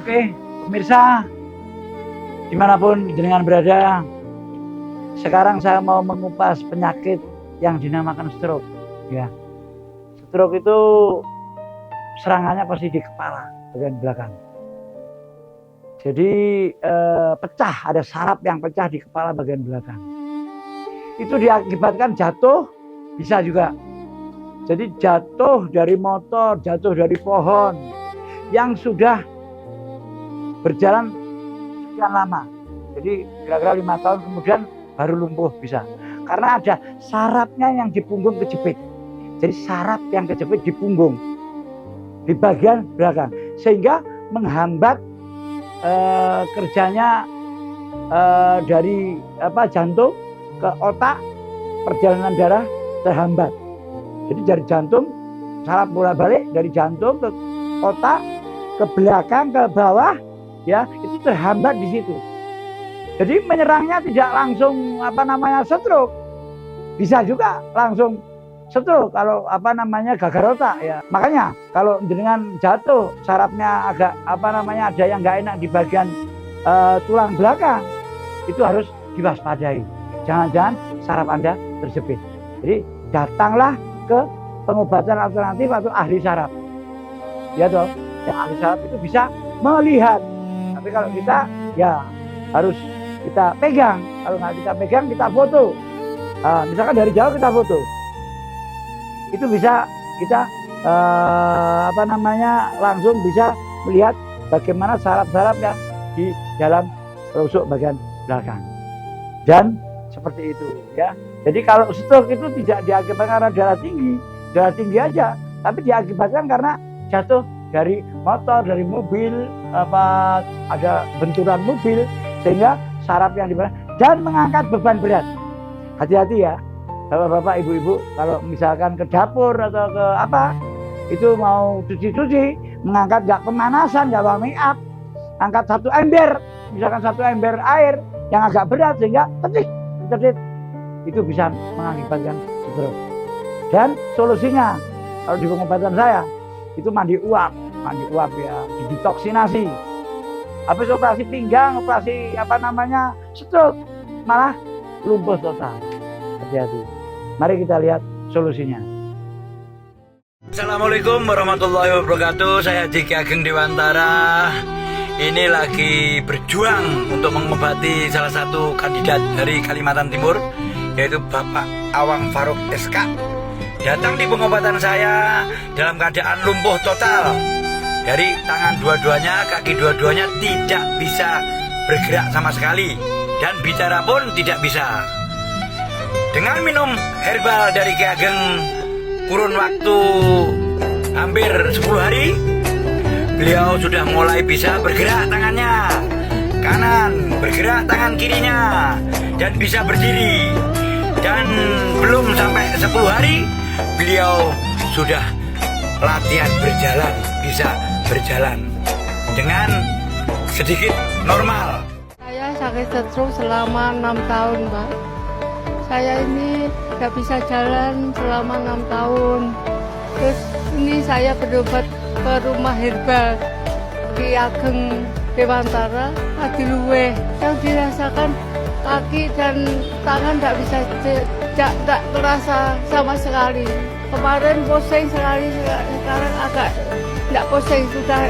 Oke, pemirsa, dimanapun jenengan berada, sekarang saya mau mengupas penyakit yang dinamakan stroke. Ya, stroke itu serangannya pasti di kepala bagian belakang. Jadi pecah, ada saraf yang pecah di kepala bagian belakang. Itu diakibatkan jatuh, bisa juga. Jadi jatuh dari motor, jatuh dari pohon yang sudah berjalan sekian lama. Jadi kira-kira 5 tahun kemudian baru lumpuh bisa. Karena ada sarafnya yang di punggung kejepit. Jadi saraf yang kejepit di punggung, di bagian belakang, sehingga menghambat kerjanya dari jantung ke otak, perjalanan darah terhambat. Jadi dari jantung, saraf bolak-balik dari jantung ke otak, ke belakang, ke bawah, ya itu terhambat di situ. Jadi menyerangnya tidak langsung stroke, bisa juga langsung stroke kalau gagal otak ya. Makanya kalau dengan jatuh sarafnya agak ada yang nggak enak di bagian tulang belakang, itu harus diwaspadai. Jangan-jangan saraf Anda terjepit. Jadi datanglah ke pengobatan alternatif atau ahli saraf. Ya toh, yang ahli saraf itu bisa melihat. Tapi kalau kita ya harus kita pegang. Kalau nggak kita pegang, kita foto. Misalkan dari jauh kita foto. Itu bisa kita langsung bisa melihat bagaimana saraf-saraf yang di dalam rusuk bagian belakang. Dan seperti itu ya. Jadi kalau stroke itu tidak diakibatkan karena darah tinggi aja, tapi diakibatkan karena jatuh dari motor, dari mobil, ada benturan mobil, sehingga saraf yang di belakang dan mengangkat beban berat. Hati-hati ya, bapak-bapak, ibu-ibu, kalau misalkan ke dapur atau ke itu mau cuci-cuci, mengangkat nggak pemanasan, nggak bawa make up, angkat satu ember, misalkan satu ember air yang agak berat sehingga cedit, itu bisa mengakibatkan stroke. Dan solusinya kalau di pengobatan saya itu mandi uap ya, didetoksinasi. Habis operasi pinggang, operasi stroke, malah lumpuh total. Hati-hati. Mari kita lihat solusinya. Assalamualaikum warahmatullahi wabarakatuh. Saya Haji Ki Ageng Dewantara. Ini lagi berjuang untuk mengobati salah satu kandidat dari Kalimantan Timur, yaitu Bapak Awang Faruk SK. Datang di pengobatan saya dalam keadaan lumpuh total. Dari tangan dua-duanya, kaki dua-duanya tidak bisa bergerak sama sekali. Dan bicara pun tidak bisa. Dengan minum herbal dari Ki Ageng kurun waktu hampir 10 hari, beliau sudah mulai bisa bergerak tangannya kanan, bergerak tangan kirinya, dan bisa berdiri. Dan belum sampai 10 hari, beliau sudah latihan berjalan, bisa berjalan dengan sedikit normal. Saya sakit stroke selama 6 tahun, Pak. Saya ini tidak bisa jalan selama 6 tahun. Terus ini saya berobat ke rumah herbal Ki Ageng Dewantara Adiluweh, yang dirasakan kaki dan tangan tidak bisa, tidak terasa sama sekali. Kemarin pusing sekali, sekarang agak tidak pusing, sudah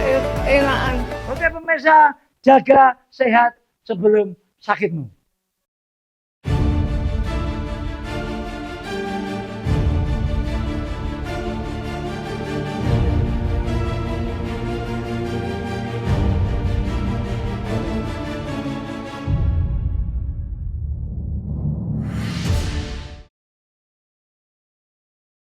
enakan. Oke pemirsa, jaga sehat sebelum sakitmu.